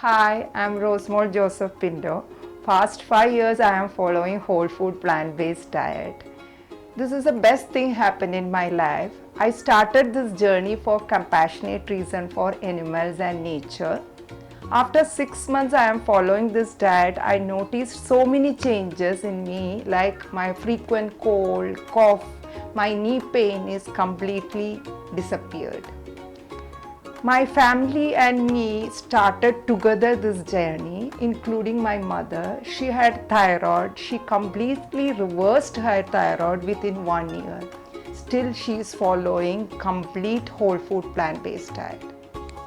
Hi, I'm Rosemore Joseph Pinto. Past 5 years I am following whole food plant-based diet. This is the best thing happened in my life. I started this journey for compassionate reason for animals and nature. After 6 months I am following this diet, I noticed so many changes in me, like my frequent cold, cough, my knee pain is completely disappeared. My family and me started together this journey, including my mother. She had thyroid. She completely reversed her thyroid within 1 year. Still, she is following complete whole food plant-based diet.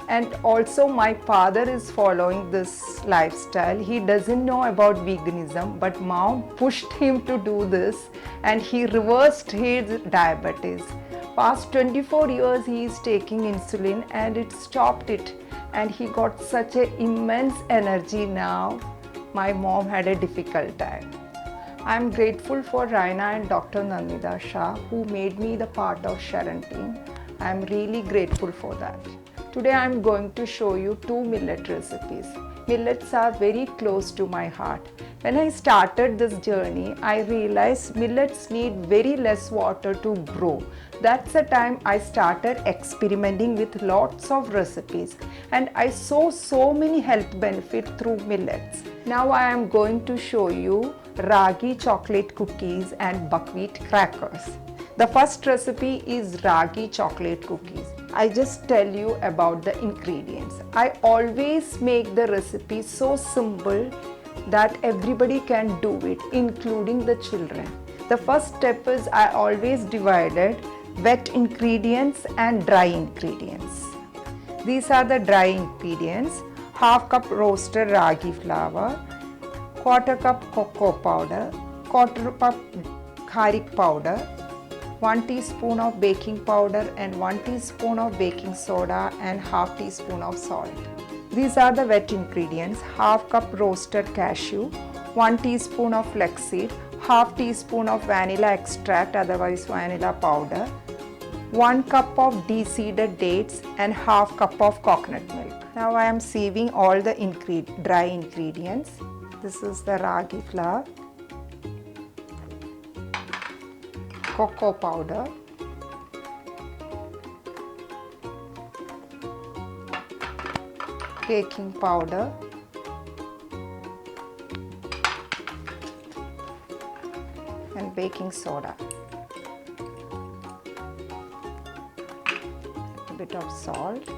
And also my father is following this lifestyle. He doesn't know about veganism, but mom pushed him to do this and he reversed his diabetes. Past 24 years he is taking insulin and it stopped it, and he got such an immense energy now. My mom had a difficult time. I am grateful for Raina and Dr. Nandita Shah who made me the part of SHARAN team. I am really grateful for that. Today I am going to show you 2 millet recipes. Millets are very close to my heart. When I started this journey, I realized millets need very less water to grow. That's the time I started experimenting with lots of recipes, and I saw so many health benefits through millets. Now I am going to show you ragi chocolate cookies and buckwheat crackers. The first recipe is ragi chocolate cookies. I just tell you about the ingredients. I always make the recipe so simple that everybody can do it, including the children. The first step is I always divided wet ingredients and dry ingredients. These are the dry ingredients: half cup roasted ragi flour, quarter cup cocoa powder, quarter cup garlic powder, 1 teaspoon of baking powder and 1 teaspoon of baking soda and half teaspoon of salt. These are the wet ingredients: half cup roasted cashew, 1 teaspoon of flaxseed, half teaspoon of vanilla extract, otherwise vanilla powder, 1 cup of de-seeded dates and half cup of coconut milk. Now I am sieving all the dry ingredients. This is the ragi flour, cocoa powder, baking powder, and baking soda, a bit of salt,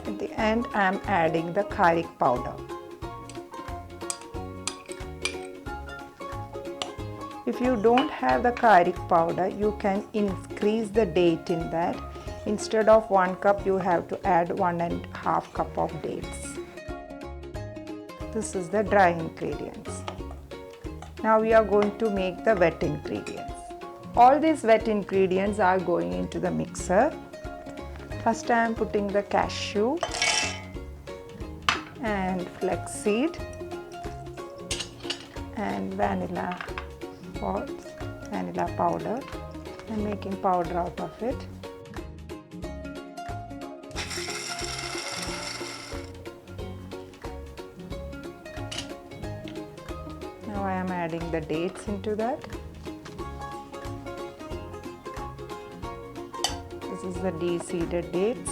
at the end I am adding the garlic powder. If you don't have the garlic powder, you can increase the date in that. Instead of 1 cup, you have to add 1.5 cup of dates. This is the dry ingredients. Now we are going to make the wet ingredients. All these wet ingredients are going into the mixer. First I am putting the cashew and flaxseed and vanilla powder and making powder out of it. Now I am adding the dates into that. This is the de-seeded dates.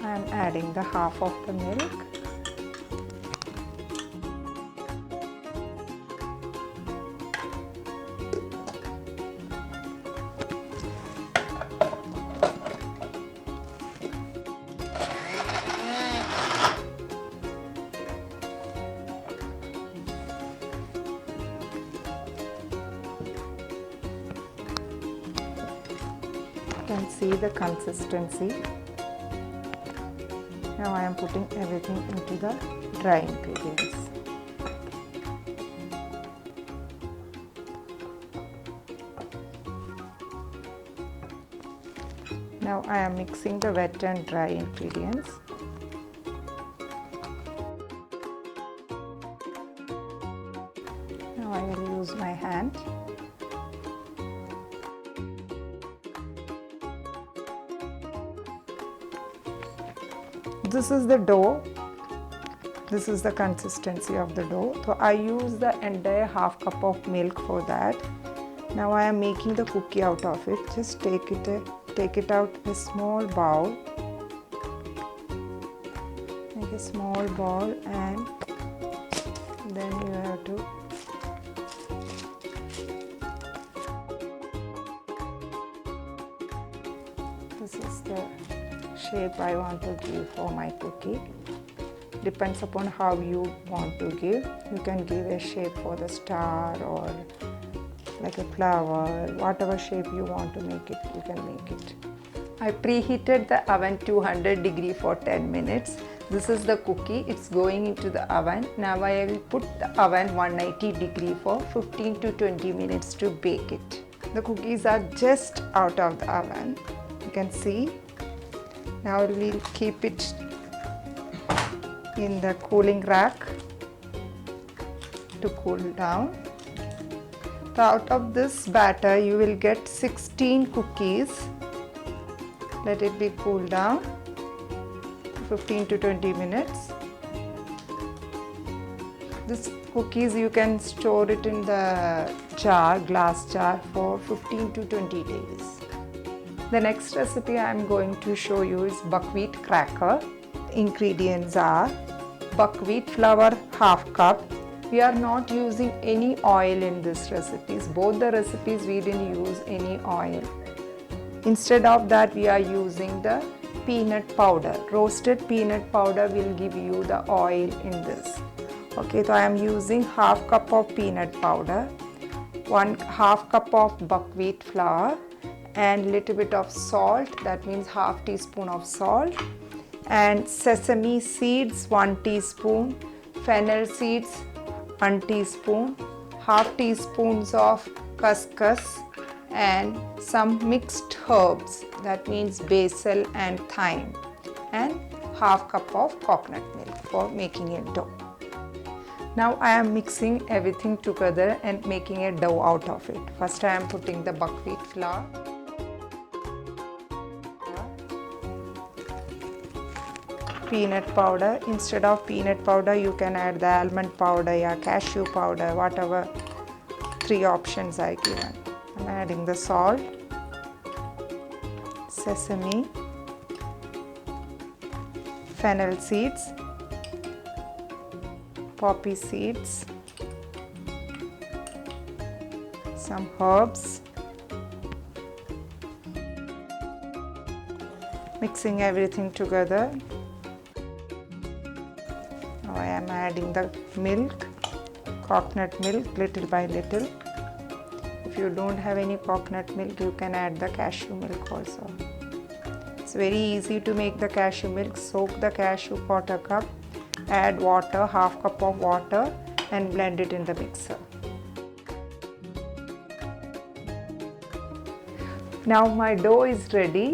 I am adding the half of the milk. You can see the consistency. Now I am putting everything into the dry ingredients. Now I am mixing the wet and dry ingredients. Now I will use my hand. This is the dough. This is the consistency of the dough. So I use the entire half cup of milk for that. Now I am making the cookie out of it. Just take it out a small bowl. Make a small ball, and then you have to this is the shape I want to give for my cookie. Depends upon how you want to give. You can give a shape for the star or like a flower, whatever shape you want to make it, you can make it. I preheated the oven 200 degree for 10 minutes. This is the cookie, it's going into the oven. Now I will put the oven 190 degree for 15 to 20 minutes to bake it. The cookies are just out of the oven, you can see. Now we'll keep it in the cooling rack to cool down. So out of this batter you will get 16 cookies. Let it be cooled down 15 to 20 minutes. This cookies you can store it in the jar, glass jar, for 15 to 20 days. The next recipe I am going to show you is buckwheat cracker. Ingredients are buckwheat flour half cup. We are not using any oil in this recipes. Both the recipes we didn't use any oil. Instead of that we are using the peanut powder. Roasted peanut powder will give you the oil in this. Okay, so I am using half cup of peanut powder, 1/2 cup of buckwheat flour, and little bit of salt, that means half teaspoon of salt, and sesame seeds 1 teaspoon, fennel seeds 1 teaspoon, half teaspoons of couscous, and some mixed herbs, that means basil and thyme, and half cup of coconut milk for making a dough. Now I am mixing everything together and making a dough out of it. First I am putting the buckwheat flour, peanut powder. Instead of peanut powder you can add the almond powder or cashew powder, whatever 3 options I given. I'm adding the salt, sesame, fennel seeds, poppy seeds, some herbs. Mixing everything together. Now I am adding the milk, coconut milk, little by little. If you don't have any coconut milk, you can add the cashew milk also. It's very easy to make the cashew milk. Soak the cashew 1/4 cup, add water, half cup of water, and blend it in the mixer. Now my dough is ready.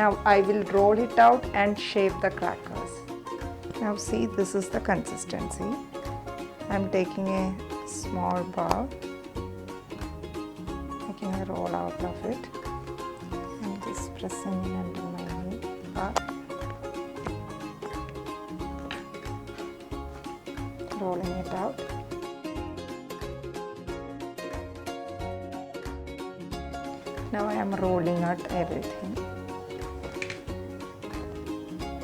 Now I will roll it out and shape the crackers. Now see, this is the consistency. I'm taking a small ball, making a roll out of it, and just pressing it under my knee. Rolling it out. Now I am rolling out everything.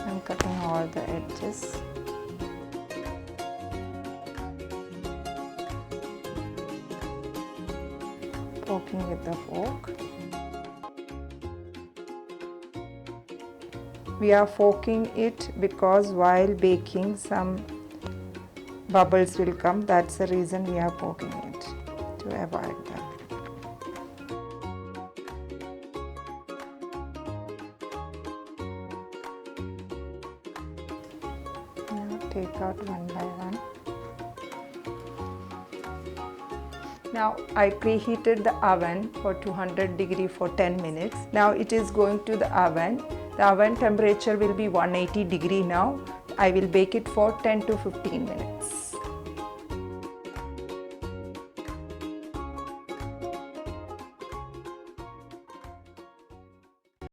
I'm cutting all the edges. Poking with the fork. We are forking it because while baking some bubbles will come. That's the reason we are poking it, to avoid that. Now take out one by one. Now I preheated the oven for 200 degree for 10 minutes. Now it is going to the oven. The oven temperature will be 180 degree now. I will bake it for 10 to 15 minutes.